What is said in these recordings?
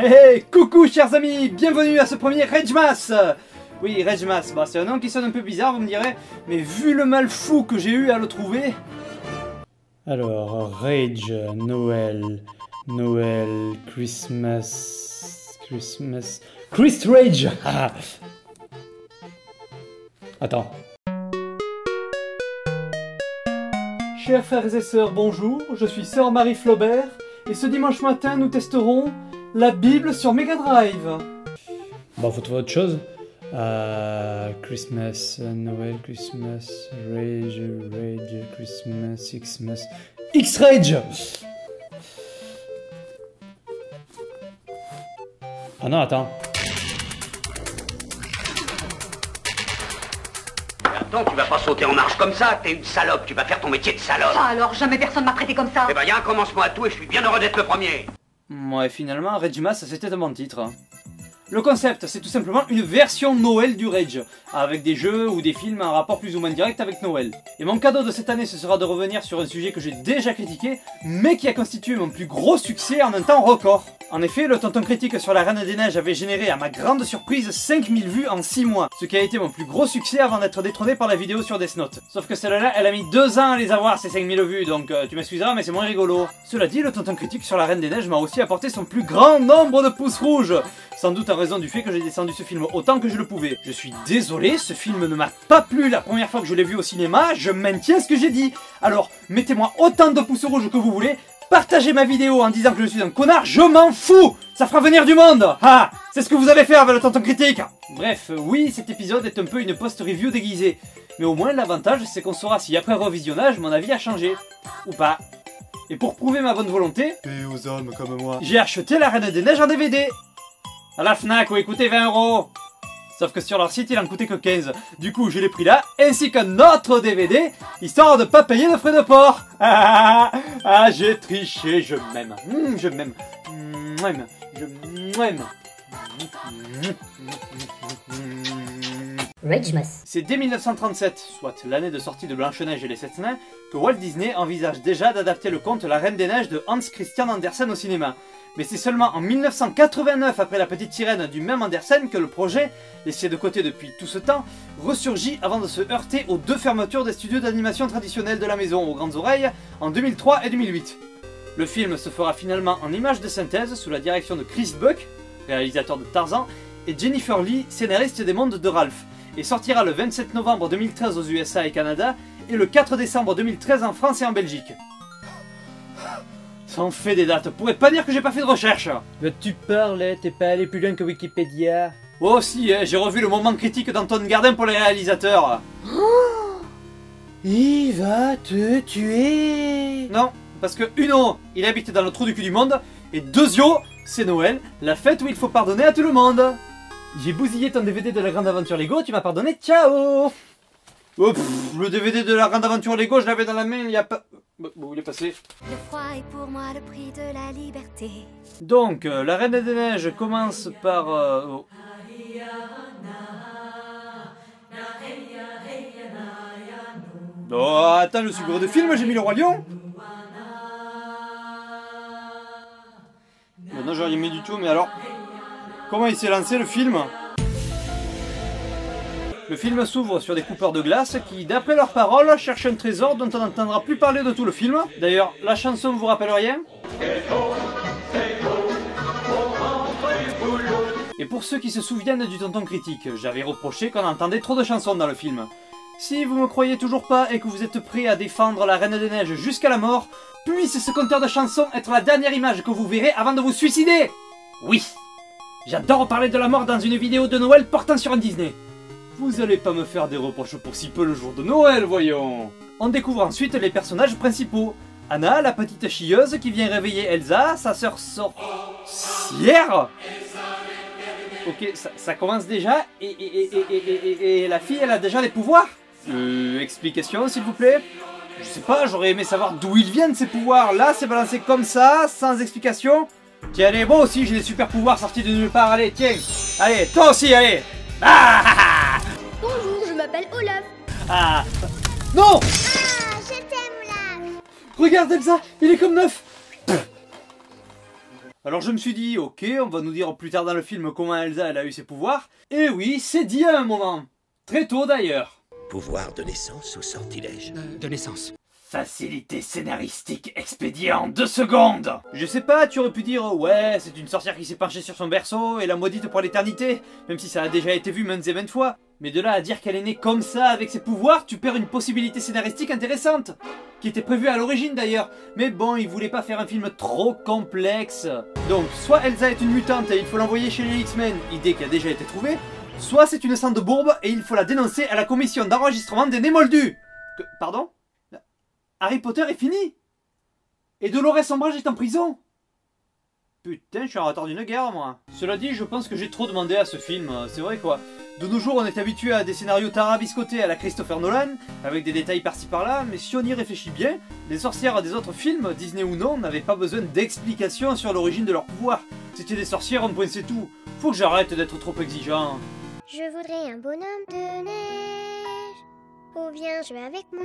Hey, hey, coucou chers amis, bienvenue à ce premier Ragemas. Oui, Ragemas, bah, c'est un nom qui sonne un peu bizarre, vous me direz, mais vu le mal fou que j'ai eu à le trouver... Alors, Rage, Noël, Christmas... Christ Rage. Attends. Chers frères et sœurs, bonjour, je suis Sœur Marie Flaubert, et ce dimanche matin nous testerons la Bible sur Mega Drive. Bon, faut trouver autre chose. Christmas, Noël, Christmas, Rage, Christmas, Xmas... X-Rage. Ah non, attends. Attends, tu vas pas sauter en marche comme ça, t'es une salope, tu vas faire ton métier de salope. Ça alors, jamais personne m'a traité comme ça. Eh ben, y a un commencement à tout et je suis bien heureux d'être le premier. Ouais, finalement, Ragemas, c'était un bon titre. Le concept, c'est tout simplement une version Noël du Rage, avec des jeux ou des films en rapport plus ou moins direct avec Noël. Et mon cadeau de cette année, ce sera de revenir sur un sujet que j'ai déjà critiqué, mais qui a constitué mon plus gros succès en un temps record. En effet, le tonton critique sur la Reine des Neiges avait généré, à ma grande surprise, 5000 vues en 6 mois, ce qui a été mon plus gros succès avant d'être détrôné par la vidéo sur Death Note. Sauf que celle-là, elle a mis 2 ans à les avoir, ces 5000 vues, donc tu m'excuseras, mais c'est moins rigolo. Cela dit, le tonton critique sur la Reine des Neiges m'a aussi apporté son plus grand nombre de pouces rouges, sans doute en raison du fait que j'ai descendu ce film autant que je le pouvais. Je suis désolé, ce film ne m'a pas plu la première fois que je l'ai vu au cinéma, je maintiens ce que j'ai dit. Alors, mettez-moi autant de pouces rouges que vous voulez, partagez ma vidéo en disant que je suis un connard, je m'en fous. Ça fera venir du monde. Ah, c'est ce que vous allez faire avec le tonton critique. Bref, oui, cet épisode est un peu une post-review déguisée. Mais au moins, l'avantage, c'est qu'on saura si après revisionnage, mon avis a changé. Ou pas. Et pour prouver ma bonne volonté, et aux hommes comme moi, j'ai acheté la Reine des Neiges en DVD. À la Fnac où il coûtait 20 €. Sauf que sur leur site il en coûtait que 15. Du coup je l'ai pris là, ainsi qu'un autre DVD, histoire de pas payer de frais de port. Ah j'ai triché, je m'aime. Je m'aime. Je m'aime. Ragemas. C'est dès 1937, soit l'année de sortie de Blanche-Neige et les 7 nains, que Walt Disney envisage déjà d'adapter le conte La Reine des Neiges de Hans Christian Andersen au cinéma. Mais c'est seulement en 1989, après La Petite Sirène du même Andersen, que le projet, laissé de côté depuis tout ce temps, ressurgit avant de se heurter aux 2 fermetures des studios d'animation traditionnels de la maison aux grandes oreilles en 2003 et 2008. Le film se fera finalement en images de synthèse sous la direction de Chris Buck, réalisateur de Tarzan, et Jennifer Lee, scénariste des mondes de Ralph, et sortira le 27 novembre 2013 aux USA et Canada, et le 4 décembre 2013 en France et en Belgique. Ça en fait des dates, pourrais pas dire que j'ai pas fait de recherche. Mais tu parles, t'es pas allé plus loin que Wikipédia. Oh si, j'ai revu le moment critique d'Antoine Gardin pour les réalisateurs. Il va te tuer. Non, parce que uno, il habite dans le trou du cul du monde, et deuxio, c'est Noël, la fête où il faut pardonner à tout le monde. J'ai bousillé ton DVD de la Grande Aventure Lego, tu m'as pardonné, ciao. Oh, le DVD de la Grande Aventure Lego, je l'avais dans la main il y a pas... Bon, il est passé. Le froid est pour moi le prix de la liberté. Donc, la Reine des Neiges commence par... Oh, attends, je suis bourré de film, j'ai mis le Roi Lion. Non, j'ai rien mis du tout, mais alors... Comment il s'est lancé le film? Le film s'ouvre sur des coupeurs de glace qui, d'après leurs paroles, cherchent un trésor dont on n'entendra plus parler de tout le film. D'ailleurs, la chanson vous rappelle rien? Et pour ceux qui se souviennent du tonton critique, j'avais reproché qu'on entendait trop de chansons dans le film. Si vous me croyez toujours pas et que vous êtes prêts à défendre la Reine des Neiges jusqu'à la mort, puisse ce compteur de chansons être la dernière image que vous verrez avant de vous suicider! Oui! J'adore parler de la mort dans une vidéo de Noël portant sur un Disney. Vous allez pas me faire des reproches pour si peu le jour de Noël, voyons. On découvre ensuite les personnages principaux. Anna, la petite chieuse qui vient réveiller Elsa, sa sœur sorcière. Ok, ça commence déjà, et la fille, elle a déjà des pouvoirs. Explication, s'il vous plaît. Je sais pas, j'aurais aimé savoir d'où ils viennent ces pouvoirs. Là, c'est balancé comme ça, sans explication. Tiens, allez, moi aussi, j'ai des super pouvoirs sortis de nulle part. Allez, tiens. Allez, toi aussi, allez. Ah, Bonjour, je m'appelle Olaf. ah. Non. Ah, je t'aime, Olaf. Regarde Elsa, il est comme neuf. Alors je me suis dit, ok, on va nous dire plus tard dans le film comment Elsa elle a eu ses pouvoirs. Et oui, c'est dit à un moment. Très tôt d'ailleurs. Pouvoir de naissance ou sortilège? De naissance. Facilité scénaristique expédiée en 2 secondes. Je sais pas, tu aurais pu dire, ouais, c'est une sorcière qui s'est penchée sur son berceau et l'a maudite pour l'éternité, même si ça a déjà été vu maintes et maintes fois. Mais de là à dire qu'elle est née comme ça avec ses pouvoirs, tu perds une possibilité scénaristique intéressante, qui était prévue à l'origine d'ailleurs. Mais bon, ils voulaient pas faire un film trop complexe. Donc, soit Elsa est une mutante et il faut l'envoyer chez les X-Men, idée qui a déjà été trouvée, soit c'est une sang de bourbe et il faut la dénoncer à la commission d'enregistrement des nés moldus. Pardon? Harry Potter est fini. Et Dolores Umbridge est en prison. Putain, je suis en retard d'une guerre, moi. Cela dit, je pense que j'ai trop demandé à ce film, c'est vrai quoi. De nos jours, on est habitué à des scénarios tarabiscotés à la Christopher Nolan, avec des détails par-ci par-là, mais si on y réfléchit bien, les sorcières des autres films, Disney ou non, n'avaient pas besoin d'explications sur l'origine de leur pouvoir. C'était des sorcières, un point c'est tout. Faut que j'arrête d'être trop exigeant. Je voudrais un bonhomme de neige. Ou viens jouer avec moi.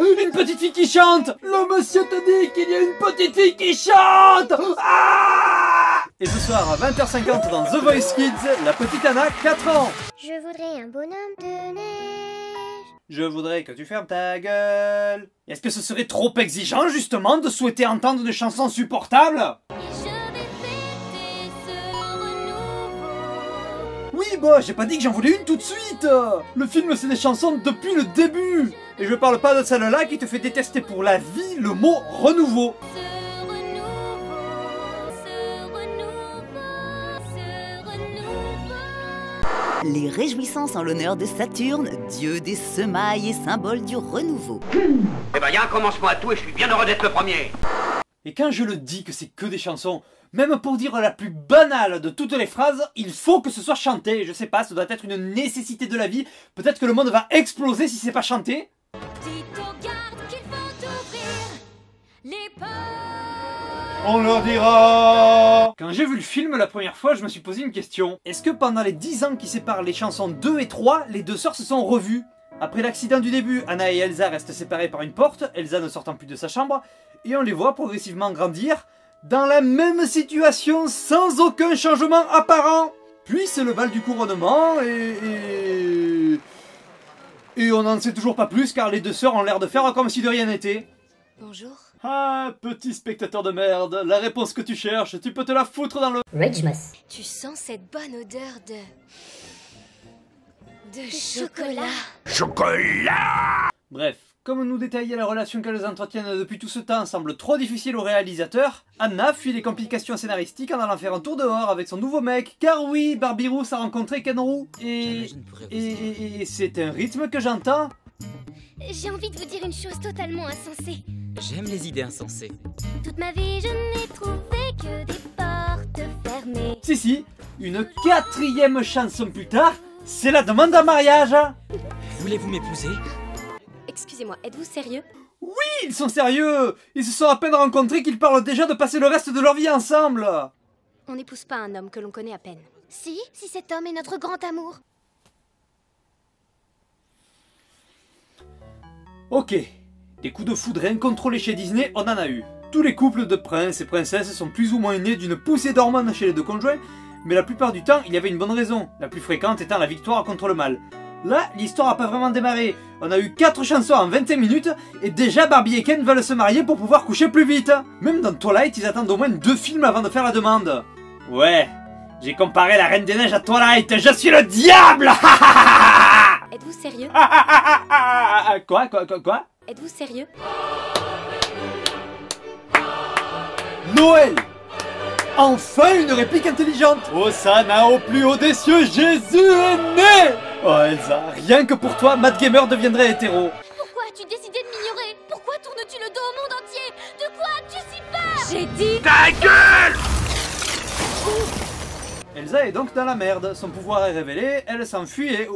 Une petite fille qui chante. Le monsieur te dit qu'il y a une petite fille qui chante. Et ce soir à 20h50 dans The Voice Kids, la petite Anna, 4 ans. Je voudrais un bonhomme de neige. Je voudrais que tu fermes ta gueule. Est-ce que ce serait trop exigeant justement de souhaiter entendre des chansons supportables? Oui, bah, j'ai pas dit que j'en voulais une tout de suite. Le film, c'est des chansons depuis le début. Et je parle pas de celle-là qui te fait détester pour la vie le mot renouveau. Les réjouissances en l'honneur de Saturne, dieu des semailles et symbole du renouveau. Eh ben, y a un commencement à tout et je suis bien heureux d'être le premier. Et quand je le dis que c'est que des chansons, même pour dire la plus banale de toutes les phrases, il faut que ce soit chanté. Je sais pas, ça doit être une nécessité de la vie. Peut-être que le monde va exploser si c'est pas chanté. On leur dira. Quand j'ai vu le film la première fois, je me suis posé une question. Est-ce que pendant les 10 ans qui séparent les chansons 2 et 3, les deux sœurs se sont revues? Après l'accident du début, Anna et Elsa restent séparées par une porte, Elsa ne sortant plus de sa chambre, et on les voit progressivement grandir dans la même situation sans aucun changement apparent. Puis c'est le bal du couronnement et on n'en sait toujours pas plus car les deux sœurs ont l'air de faire comme si de rien n'était. Bonjour. Ah, petit spectateur de merde, la réponse que tu cherches, tu peux te la foutre dans le... Regmas. Tu sens cette bonne odeur de chocolat. Chocolat! Bref, comme nous détailler la relation qu'elles entretiennent depuis tout ce temps semble trop difficile au réalisateur, Anna fuit les complications scénaristiques en allant faire un tour dehors avec son nouveau mec, car oui, Barbie Rousse a rencontré Ken Roux, et c'est un rythme que j'entends. J'ai envie de vous dire une chose totalement insensée. J'aime les idées insensées. Toute ma vie, je n'ai trouvé que des portes fermées. Si, une 4e chanson plus tard, c'est la demande en mariage. Voulez-vous m'épouser? Excusez-moi, êtes-vous sérieux? Oui, ils sont sérieux. Ils se sont à peine rencontrés qu'ils parlent déjà de passer le reste de leur vie ensemble. On n'épouse pas un homme que l'on connaît à peine. Si cet homme est notre grand amour. Ok, des coups de foudre incontrôlés chez Disney, on en a eu. Tous les couples de princes et princesses sont plus ou moins nés d'une poussée d'hormones chez les deux conjoints, mais la plupart du temps, il y avait une bonne raison, la plus fréquente étant la victoire contre le mal. Là, l'histoire n'a pas vraiment démarré. On a eu 4 chansons en 25 minutes, et déjà Barbie et Ken veulent se marier pour pouvoir coucher plus vite. Même dans Twilight, ils attendent au moins 2 films avant de faire la demande. Ouais, j'ai comparé la Reine des Neiges à Twilight, je suis le diable. Êtes-vous sérieux? Quoi? Êtes-vous sérieux? Noël! Enfin une réplique intelligente! Hosanna au plus haut des cieux, Jésus est né! Oh Elsa, rien que pour toi, Matt Gamer deviendrait hétéro. Pourquoi as-tu décidé de m'ignorer? Pourquoi tournes-tu le dos au monde entier? De quoi as-tu si peur? J'ai dit... Ta gueule! Elsa est donc dans la merde, son pouvoir est révélé, elle s'enfuit et...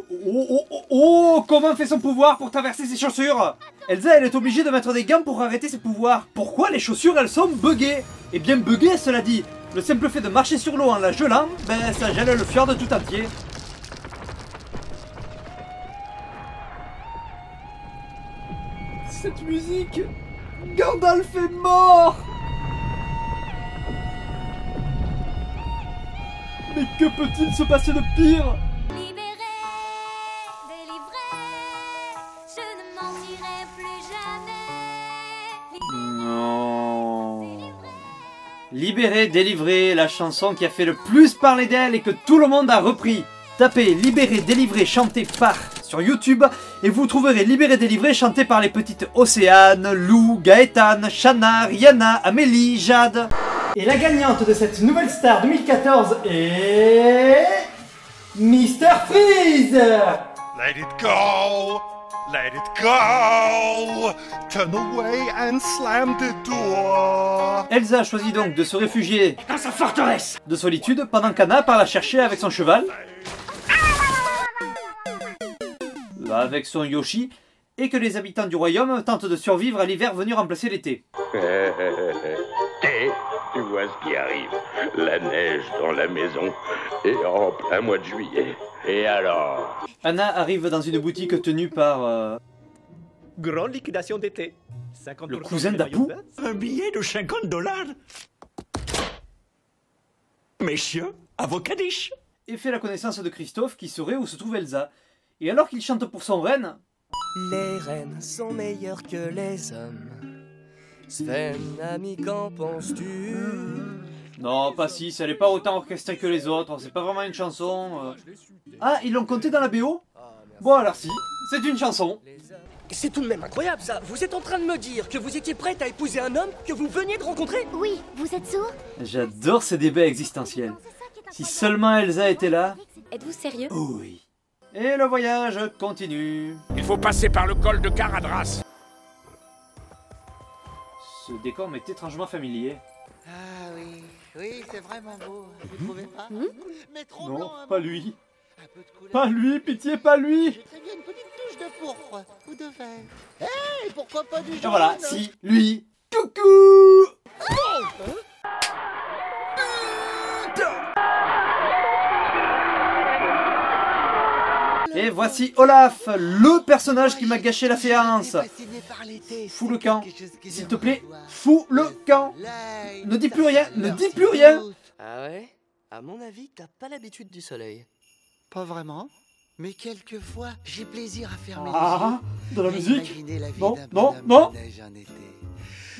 Oh, comment fait son pouvoir pour traverser ses chaussures? Elsa, elle est obligée de mettre des gants pour arrêter ses pouvoirs. Pourquoi les chaussures, elles sont buggées? Et bien buggées, cela dit. Le simple fait de marcher sur l'eau en la gelant, ben ça gèle le fjord tout entier. Cette musique... Gandalf est mort! Mais que peut-il se passer de pire? Libéré, délivré, je ne mentirai plus jamais. Non. Libéré, délivré, la chanson qui a fait le plus parler d'elle et que tout le monde a repris. Tapez Libéré, délivré, chanté par sur YouTube et vous trouverez Libéré, délivré, chanté par les petites Océane, Lou, Gaëtane, Shana, Rihanna, Amélie, Jade. Et la gagnante de cette nouvelle star 2014 est... Mr Freeze. Let it go! Let it go! Turn away and slam the door! Elsa choisit donc de se réfugier Dans sa forteresse. de solitude pendant qu'Anna part la chercher avec son cheval, avec son Yoshi, et que les habitants du royaume tentent de survivre à l'hiver venu remplacer l'été. Et tu vois ce qui arrive. La neige dans la maison. Et en plein mois de juillet. Et alors? Anna arrive dans une boutique tenue par... Grande liquidation d'été. 50% le cousin de d'Apu. Un billet de $50. Messieurs, à vos caniches. Et fait la connaissance de Christophe qui saurait où se trouve Elsa. Et alors qu'il chante pour son reine... Les reines sont meilleures que les hommes. Sven, ami, qu'en penses-tu? Non, pas si, ça n'est pas autant orchestré que les autres, c'est pas vraiment une chanson... Ah, ils l'ont compté dans la BO? Bon alors si, c'est une chanson. C'est tout de même incroyable ça. Vous êtes en train de me dire que vous étiez prête à épouser un homme que vous veniez de rencontrer? Oui, vous êtes sourd? J'adore ces débats existentiels. Si seulement Elsa était là... Êtes-vous sérieux? Oui. Et le voyage continue. Il faut passer par le col de Caradras. Ce décor m'est étrangement familier. Ah oui, oui, c'est vraiment beau. Vous trouvez pas? Mais trop Non, blanc, pas lui. un peu de couleur. Pas lui, pitié, pas lui. J'ai très bien une petite touche de pourpre ou de vert. Hey, pourquoi pas du jaune? Et voilà, si, lui. Coucou. Et voici Olaf, le personnage qui m'a gâché la séance. Fous le camp, s'il te plaît, fous le camp. Ne dis plus rien, ne dis plus rien. Ah ouais? À mon avis, t'as pas l'habitude du soleil. Pas vraiment, mais quelquefois, j'ai plaisir à fermer Ah, de la les yeux. musique. Imaginer la vie Non, d'un non, bonhomme non. de neige en été.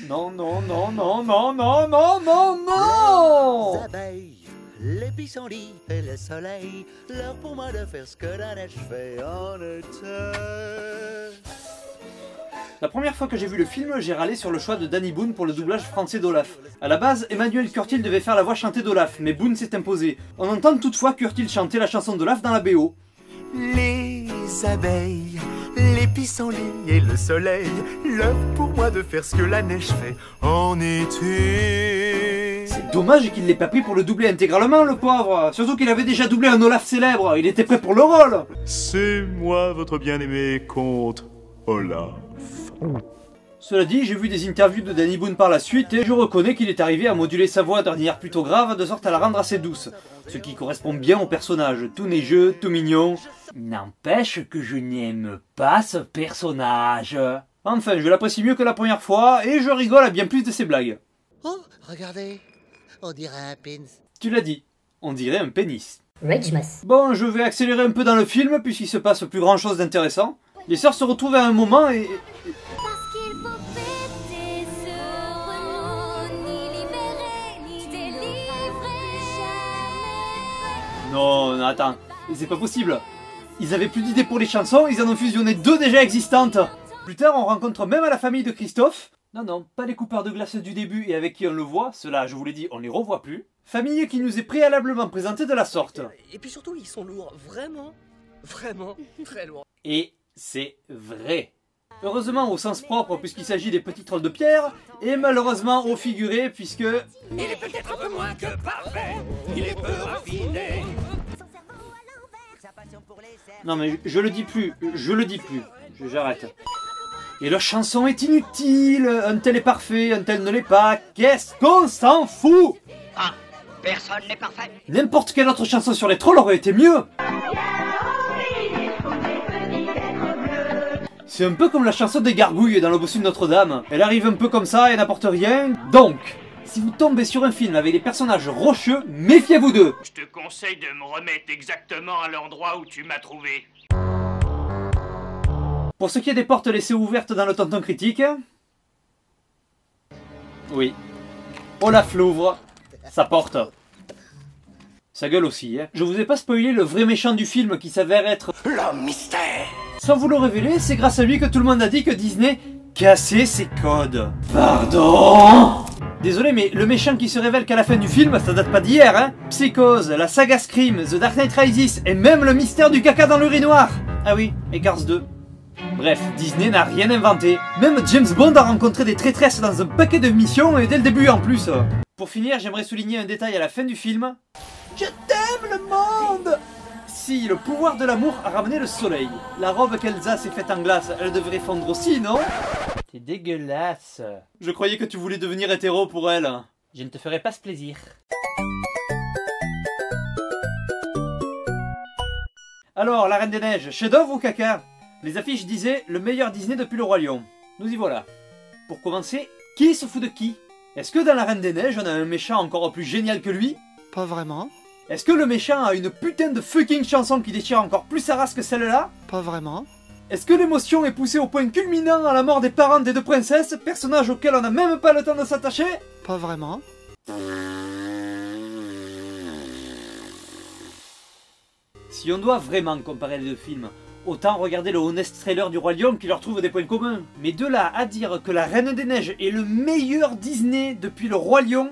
Non, non, non, non, non, non, non, non, non. Les abeilles, les pissenlits et le soleil, l'heure pour moi de faire ce que la neige fait en été. La première fois que j'ai vu le film, j'ai râlé sur le choix de Danny Boone pour le doublage français d'Olaf. A la base, Emmanuel Curtil devait faire la voix chantée d'Olaf, mais Boone s'est imposé. On entend toutefois Curtil chanter la chanson d'Olaf dans la BO. Les abeilles, les pissenlits et le soleil, l'heure pour moi de faire ce que la neige fait en été. C'est dommage qu'il l'ait pas pris pour le doubler intégralement, le pauvre. Surtout qu'il avait déjà doublé un Olaf célèbre, il était prêt pour le rôle. C'est moi votre bien-aimé comte Olaf. Cela dit, j'ai vu des interviews de Danny Boone par la suite et je reconnais qu'il est arrivé à moduler sa voix d'un air plutôt grave de sorte à la rendre assez douce. Ce qui correspond bien au personnage, tout neigeux, tout mignon. N'empêche que je n'aime pas ce personnage. Enfin, je l'apprécie mieux que la première fois et je rigole à bien plus de ses blagues. Oh, regardez, on dirait un pins. Tu l'as dit, on dirait un pénis. Regmas. Bon, je vais accélérer un peu dans le film puisqu'il se passe plus grand chose d'intéressant. Les sœurs se retrouvent à un moment et... Parce qu'il faut péter ce remous, ni libérer, ni délivrer, jamais. Non, attends, c'est pas possible. Ils avaient plus d'idées pour les chansons, ils en ont fusionné deux déjà existantes. Plus tard, on rencontre même la famille de Christophe. Non, non, pas les coupeurs de glace du début et avec qui on le voit, ceux-là, je vous l'ai dit, on les revoit plus. Famille qui nous est préalablement présentée de la sorte. Et puis surtout, ils sont lourds. Vraiment, vraiment très lourds. Et c'est vrai. Heureusement au sens propre puisqu'il s'agit des petits trolls de pierre, et malheureusement au figuré puisque... Il est peut-être un peu moins que parfait, il est peu raffiné. Non mais je le dis plus, j'arrête. Et leur chanson est inutile, un tel est parfait, un tel ne l'est pas, qu'est-ce qu'on s'en fout? Ah, personne n'est parfait. N'importe quelle autre chanson sur les trolls aurait été mieux. C'est un peu comme la chanson des gargouilles dans le bossu de Notre-Dame. Elle arrive un peu comme ça et n'apporte rien. Donc, si vous tombez sur un film avec des personnages rocheux, méfiez-vous d'eux. Je te conseille de me remettre exactement à l'endroit où tu m'as trouvé. Pour ce qui est des portes laissées ouvertes dans le tonton critique... Oui. Olaf l'ouvre. Sa porte. Sa gueule aussi, hein. Je vous ai pas spoilé le vrai méchant du film qui s'avère être... L'homme mystère. Sans vous le révéler, c'est grâce à lui que tout le monde a dit que Disney cassait ses codes. Pardon. Désolé, mais le méchant qui se révèle qu'à la fin du film, ça date pas d'hier, hein. Psychose, la saga Scream, The Dark Knight Rises et même le mystère du caca dans l'urinoir. Ah oui, et Cars 2. Bref, Disney n'a rien inventé. Même James Bond a rencontré des traîtresses dans un paquet de missions et dès le début en plus. Pour finir, j'aimerais souligner un détail à la fin du film. Je t'aime le monde. Si, le pouvoir de l'amour a ramené le soleil. La robe qu'Elsa s'est faite en glace, elle devrait fondre aussi, non? T'es dégueulasse. Je croyais que tu voulais devenir hétéro pour elle. Je ne te ferai pas ce plaisir. Alors, la Reine des Neiges, chef-d'œuvre ou caca? Les affiches disaient le meilleur Disney depuis le Roi Lion. Nous y voilà. Pour commencer, qui se fout de qui? Est-ce que dans la Reine des Neiges, on a un méchant encore plus génial que lui? Pas vraiment. Est-ce que le méchant a une putain de fucking chanson qui déchire encore plus sa race que celle-là? Pas vraiment. Est-ce que l'émotion est poussée au point culminant à la mort des parents des deux princesses, personnages auxquels on n'a même pas le temps de s'attacher? Pas vraiment. Si on doit vraiment comparer les deux films, autant regarder le Honest Trailer du Roi Lion qui leur trouve des points communs. Mais de là à dire que la Reine des Neiges est le meilleur Disney depuis le Roi Lion,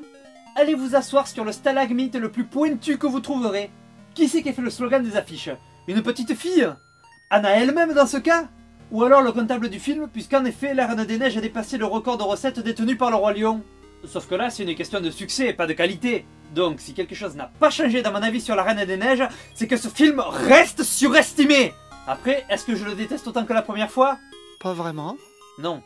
allez vous asseoir sur le stalagmite le plus pointu que vous trouverez. Qui c'est qui a fait le slogan des affiches? Une petite fille? Anna elle-même dans ce cas? Ou alors le comptable du film, puisqu'en effet la Reine des Neiges a dépassé le record de recettes détenu par le Roi Lion. Sauf que là c'est une question de succès et pas de qualité. Donc si quelque chose n'a pas changé dans mon avis sur la Reine des Neiges, c'est que ce film reste surestimé. Après, est-ce que je le déteste autant que la première fois? Pas vraiment. Non.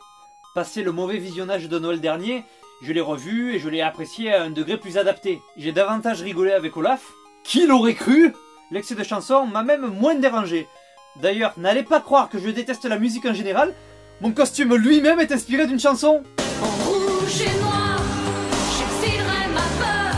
Passé le mauvais visionnage de Noël dernier, je l'ai revu et je l'ai apprécié à un degré plus adapté. J'ai davantage rigolé avec Olaf. Qui l'aurait cru? L'excès de chansons m'a même moins dérangé. D'ailleurs, n'allez pas croire que je déteste la musique en général. Mon costume lui-même est inspiré d'une chanson. En rouge et noir, j'exciderai ma peur.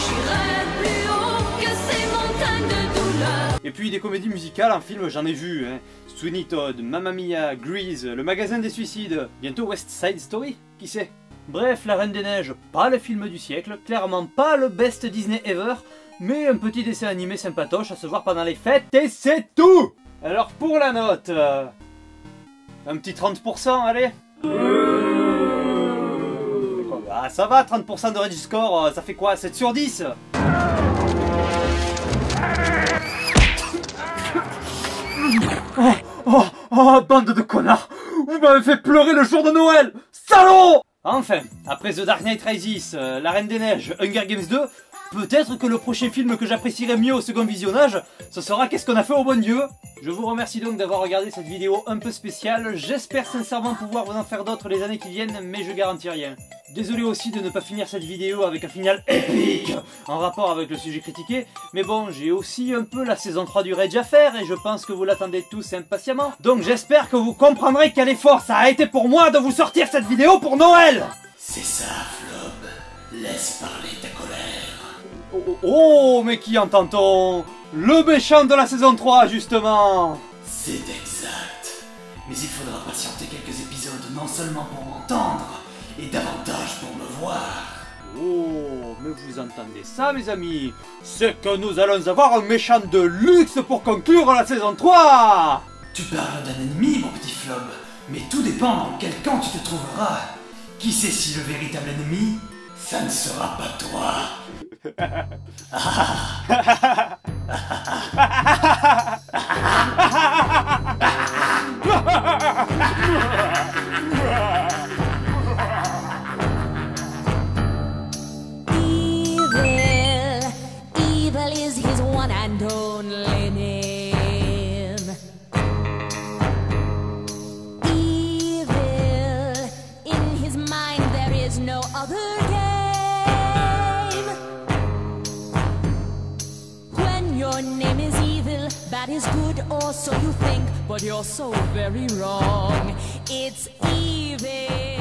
J'irai plus haut que ces montagnes de douleur. Et puis des comédies musicales en film, j'en ai vu. Hein. Sweeney Todd, Mamma Mia, Grease, Le Magasin des Suicides, bientôt West Side Story, qui sait? Bref, La Reine des Neiges, pas le film du siècle, clairement pas le best Disney ever, mais un petit dessin animé sympatoche à se voir pendant les fêtes, et c'est tout! Alors pour la note, un petit 30%, allez? Ah ça va, 30% de range score, ça fait quoi? 7 sur 10? Oh, bande de connards! Vous m'avez fait pleurer le jour de Noël! Salaud! Enfin, après The Dark Knight Rises, La Reine des Neiges, Hunger Games 2, peut-être que le prochain film que j'apprécierai mieux au second visionnage, ce sera Qu'est-ce qu'on a fait au bon Dieu? Je vous remercie donc d'avoir regardé cette vidéo un peu spéciale, j'espère sincèrement pouvoir vous en faire d'autres les années qui viennent, mais je garantis rien. Désolé aussi de ne pas finir cette vidéo avec un final épique en rapport avec le sujet critiqué, mais bon, j'ai aussi un peu la saison 3 du Rage à faire et je pense que vous l'attendez tous impatiemment. Donc j'espère que vous comprendrez quel effort ça a été pour moi de vous sortir cette vidéo pour Noël. C'est ça, Flob. Laisse parler ta colère. Oh, mais qui entend-on? Le méchant de la saison 3, justement. C'est exact. Mais il faudra patienter quelques épisodes, non seulement pour m'entendre, et davantage pour me voir. Oh, mais vous entendez ça, mes amis? C'est que nous allons avoir un méchant de luxe pour conclure la saison 3. Tu parles d'un ennemi, mon petit Flob, mais tout dépend dans quel camp tu te trouveras. Qui sait si le véritable ennemi, ça ne sera pas toi. Evil is his one and only name. Evil, in his mind there is no other game. When your name is evil, that is good, or so you think, but you're so very wrong. It's evil.